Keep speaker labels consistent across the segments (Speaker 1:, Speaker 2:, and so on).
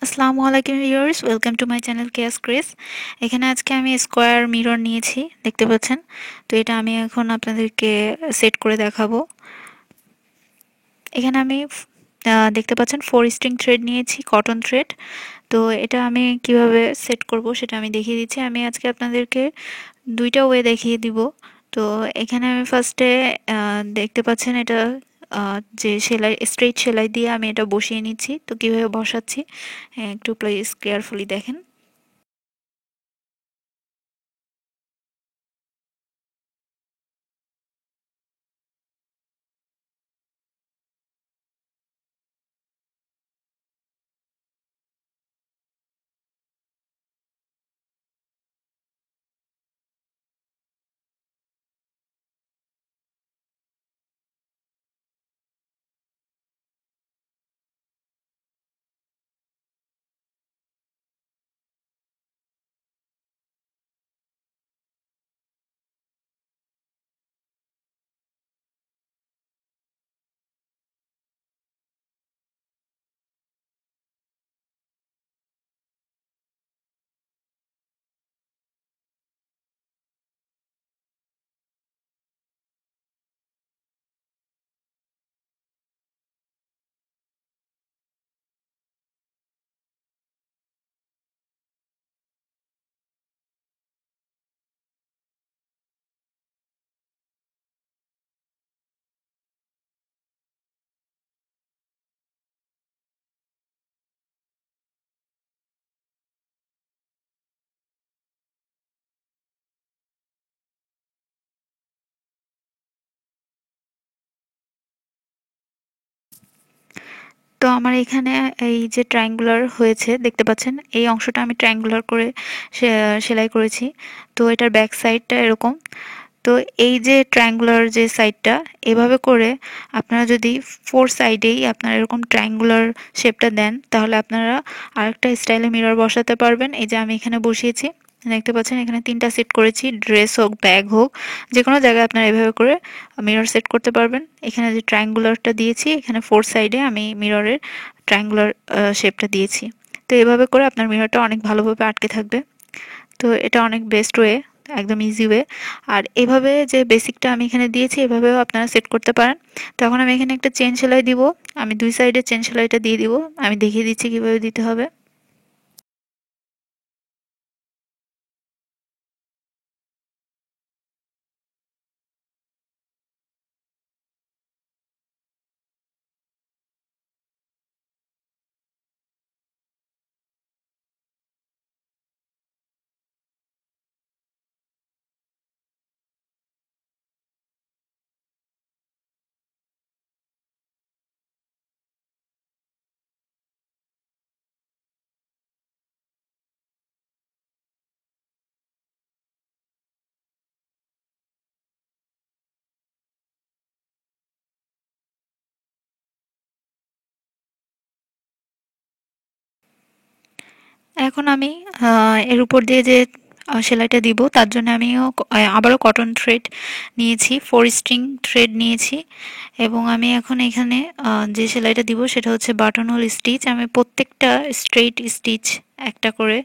Speaker 1: আসসালামু আলাইকুম viewers, welcome to my channel chaos craze. এখানে আজকে আমি স্কোয়ার মিরর নিয়েছি, দেখতে পাচ্ছেন। তো এটা আমি এখন আপনাদেরকে সেট করে দেখাবো। এখানে আমি দেখতে পাচ্ছেন 4 স্ট্রিং থ্রেড নিয়েছি, কটন থ্রেড। তো এটা আমি কিভাবে সেট করব সেটা আমি দেখিয়ে দিচ্ছি। আমি আজকে আপনাদেরকে দুইটা ওয়ে দেখিয়ে দিব। তো এখানে আমি ফার্স্টে দেখতে পাচ্ছেন এটা যে সেলাই, স্ট্রেইট সেলাই দিয়ে আমি এটা বসিয়ে নিচ্ছি। তো কিভাবে বসাচ্ছি একটু প্লিজ কেয়ারফুলি দেখেন। তো আমার এখানে এই যে ট্রায়াঙ্গুলার হয়েছে দেখতে পাচ্ছেন, এই অংশটা আমি ট্রায়াঙ্গুলার করে সেলাই করেছি। তো এটার ব্যাক সাইডটা এরকম। তো এই যে ট্রায়াঙ্গুলার যে সাইডটা, এভাবে করে আপনারা যদি ফোর সাইডেই আপনারা এরকম ট্রায়াঙ্গুলার শেপটা দেন, তাহলে আপনারা আরেকটা স্টাইলে মিরর বসাতে পারবেন। এই যে আমি এখানে বসিয়েছি, দেখতে পাচ্ছেন এখানে 3টা সেট করেছি। ড্রেস হোক, ব্যাগ হোক, যে কোনো জায়গায় আপনারা এভাবে করে মিরর সেট করতে পারবেন। এখানে যে ট্রায়াঙ্গুলারটা দিয়েছি, এখানে ফোর সাইডে আমি মিররের ট্রায়াঙ্গুলার শেপটা দিয়েছি। তো এভাবে করে আপনার মিররটা অনেক ভালোভাবে আটকে থাকবে। তো এটা অনেক বেস্ট ওয়ে, একদম ইজি ওয়ে। আর এভাবে যে বেসিকটা আমি এখানে দিয়েছি, এভাবেও আপনারা সেট করতে পারেন। তখন আমি এখানে একটা চেন সেলাই দিব। আমি দুই সাইডে চেন সেলাইটা দিয়ে দিব। আমি দেখিয়ে দিচ্ছি কিভাবে দিতে হবে। এখন আমি এর উপর দিয়ে যে সেলাইটা দিব, তার জন্য আমিও আবারও কটন থ্রেড নিয়েছি, 4 স্ট্রিং থ্রেড নিয়েছি। এবং আমি এখন এখানে যে সেলাইটা দিব সেটা হচ্ছে বাটন হোল স্টিচ। আমি প্রত্যেকটা স্ট্রেইট স্টিচ একটা করে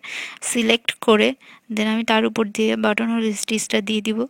Speaker 1: সিলেক্ট করে দেন আমি তার উপর দিয়ে বাটন হোল স্টিচটা দিয়ে দিব।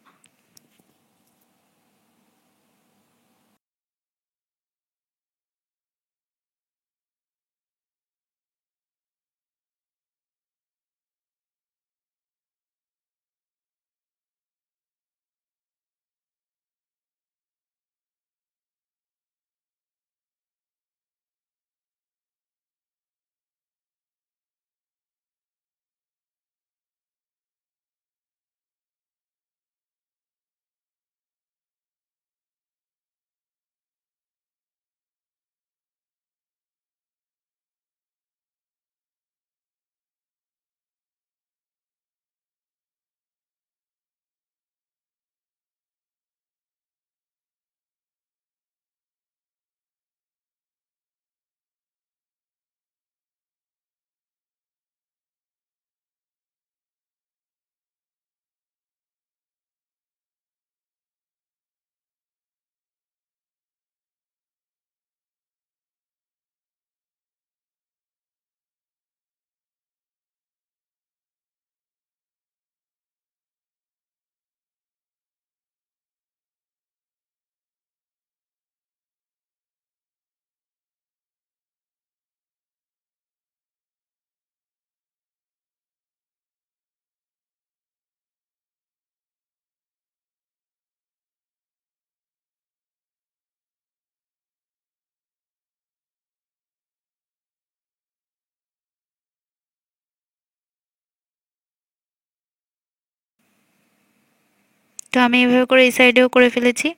Speaker 1: তো আমি এভাবে করে এই সাইডেও করে ফেলেছি।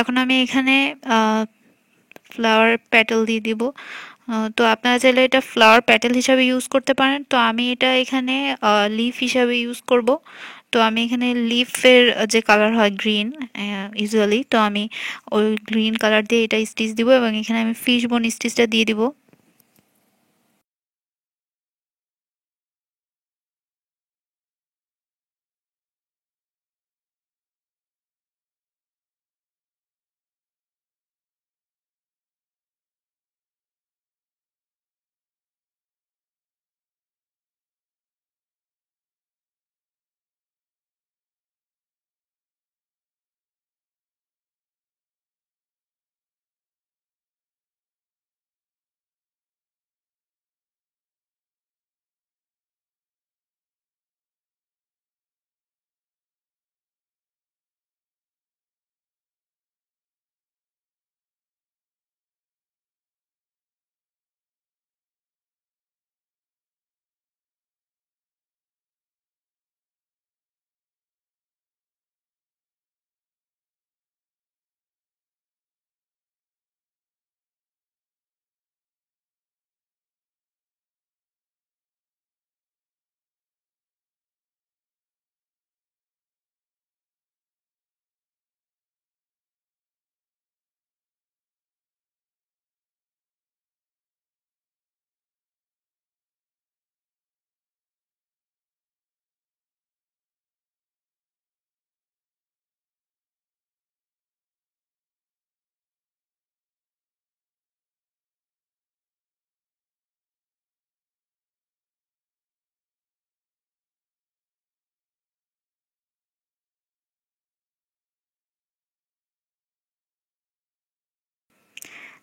Speaker 1: এখন আমি এখানে ফ্লাওয়ার প্যাটেল দিয়ে দিব। তো আপনারা চাইলে এটা ফ্লাওয়ার প্যাটেল হিসাবে ইউজ করতে পারেন। তো আমি এটা এখানে লিফ হিসাবে ইউজ করব। তো আমি এখানে লিফের যে কালার হয় গ্রিন ইউজুয়ালি, তো আমি ওই গ্রিন কালার দিয়ে এটা স্টিচ দিব এবং এখানে আমি ফিশ বোন স্টিচটা দিয়ে দিব।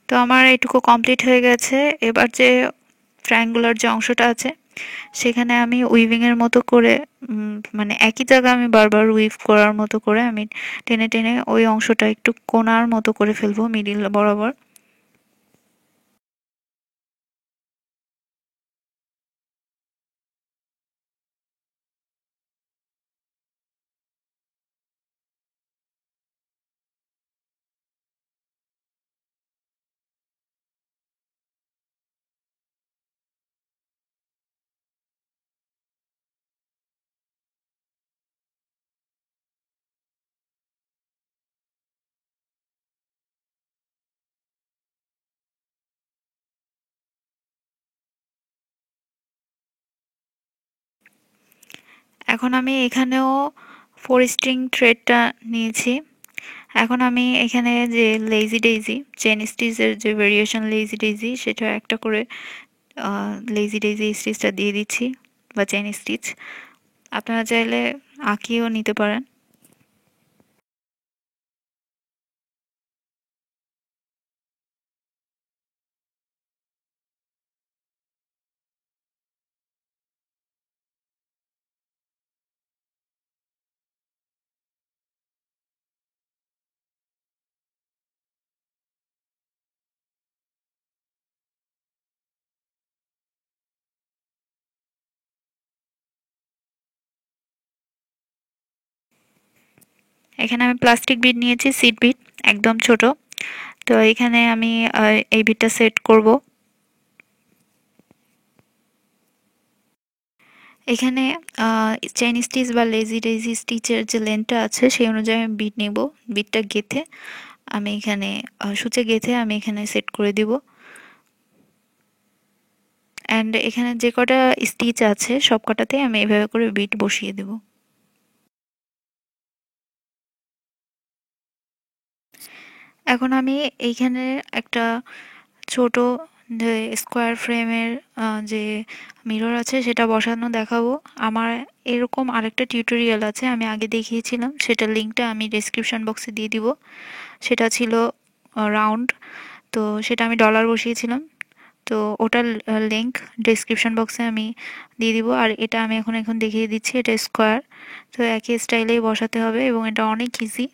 Speaker 1: তো আমার এটুকু কমপ্লিট হয়ে গেছে। এবার যে ট্রায়াঙ্গুলার যে অংশটা আছে সেখানে আমি উইভিং এর মতো করে মানে একই জায়গা আমি বারবার উইভ করার মতো করে আমি টেনে টেনে ওই অংশটা একটু কোণার মতো করে ফেলবো মিডিল বরাবর। এখন আমি এখানেও 4 স্ট্রিং থ্রেডটা নিয়েছি। এখন আমি এখানে যে লেজি ডেইজি চেন স্টিচের যে ভেরিয়েশন লেজি ডেইজি সেটা একটা করে লেজি ডেইজি স্টিচটা দিয়ে দিচ্ছি বা চেন স্টিচ। আপনারা চাইলে আঁকিয়েও নিতে পারেন। এখানে আমি প্লাস্টিক বিড নিয়েছি, সিড বিড, একদম ছোট। তো এখানে আমি এই বিটটা সেট করব। এখানে চেইন স্টিচ বা লেজি ডেজি স্টিচের যে লেন্থটা আছে সেই অনুযায়ী আমি বিট নেব। বিটটা গেঁথে আমি এখানে সূচে গেঁথে আমি এখানে সেট করে দিব। অ্যান্ড এখানে যে কটা স্টিচ আছে সব কটাতে আমি এভাবে করে বিট বসিয়ে দেব। এখন আমি এইখানে একটা ছোট যে স্কোয়ার ফ্রেমের যে মিরর আছে সেটা বসানো দেখাবো। আমার এরকম আরেকটা টিউটোরিয়াল আছে, আমি আগে দেখিয়েছিলাম, সেটার লিঙ্কটা আমি ডেসক্রিপশন বক্সে দিয়ে দিব। সেটা ছিল রাউন্ড, তো সেটা আমি ডলার বসিয়েছিলাম। তো ওটার লিঙ্ক ডেসক্রিপশন বক্সে আমি দিয়ে দিব। আর এটা আমি এখন দেখিয়ে দিচ্ছি, এটা স্কোয়ার। তো একই স্টাইলেই বসাতে হবে এবং এটা অনেক ইজি।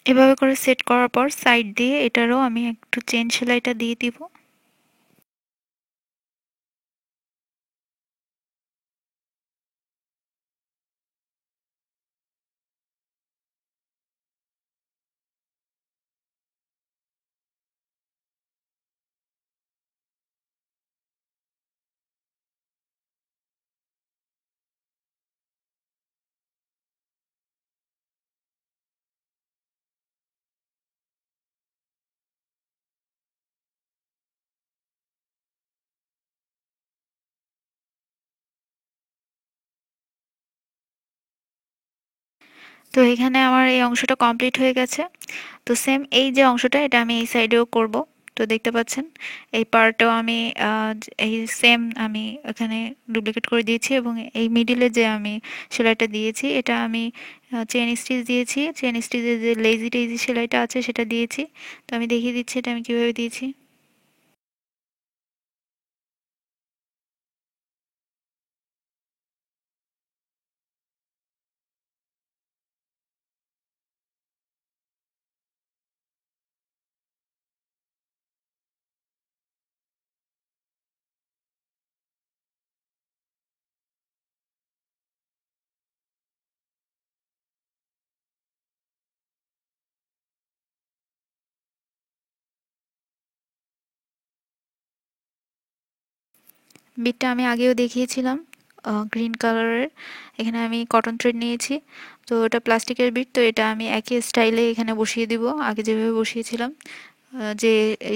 Speaker 1: এভাবে করে সেট করার পর সাইড দিয়ে এটারও আমি একটু চেন সেলাইটা দিয়ে দিব। তো এখানে আমার এই অংশটা কমপ্লিট হয়ে গেছে। তো সেম এই যে অংশটা এটা আমি এই সাইডেও করব। তো দেখতে পাচ্ছেন এই পার্টটাও আমি এই সেম আমি এখানে ডুপ্লিকেট করে দিয়েছি এবং এই মিডিলে যে আমি সেলাইটা দিয়েছি এটা আমি চেন স্টিচ দিয়েছি। চেন স্টিচের যে লেজি টেজি সেলাইটা আছে সেটা দিয়েছি। তো আমি দেখিয়ে দিচ্ছি এটা আমি কিভাবে দিয়েছি। বিটটা আমি আগেও দেখিয়েছিলাম গ্রিন কালারের। এখানে আমি কটন থ্রেড নিয়েছি। তো এটা প্লাস্টিকের বিট, তো এটা আমি একই স্টাইলে এখানে বসিয়ে দিব আগে যেভাবে বসিয়েছিলাম। যে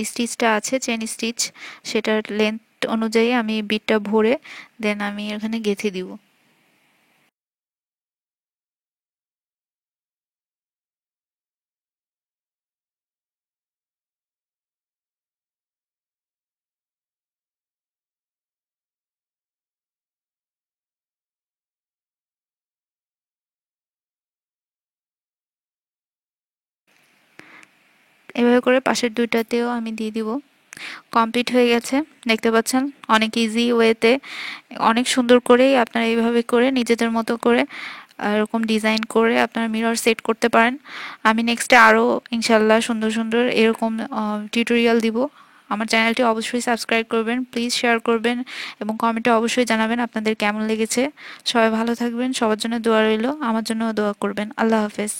Speaker 1: স্টিচটা আছে চেন স্টিচ সেটার লেন্থ অনুযায়ী আমি বিটটা ভরে দেন আমি এখানে গেঁথে দিব। এভাবে করে পাশের দুইটাতেও আমি দিয়ে দিব। কমপ্লিট হয়ে গেছে, দেখতে পাচ্ছেন অনেক ইজি ওয়েতে অনেক সুন্দর করেই আপনারা এইভাবে করে নিজেদের মতো করে এরকম ডিজাইন করে আপনারা মিরর সেট করতে পারেন। আমি নেক্সটে আরও ইনশাল্লাহ সুন্দর সুন্দর এরকম টিউটোরিয়াল দিব। আমার চ্যানেলটি অবশ্যই সাবস্ক্রাইব করবেন, প্লিজ শেয়ার করবেন এবং কমেন্টে অবশ্যই জানাবেন আপনাদের কেমন লেগেছে। সবাই ভালো থাকবেন, সবার জন্য দোয়া রইল, আমার জন্য দোয়া করবেন। আল্লাহ হাফেজ।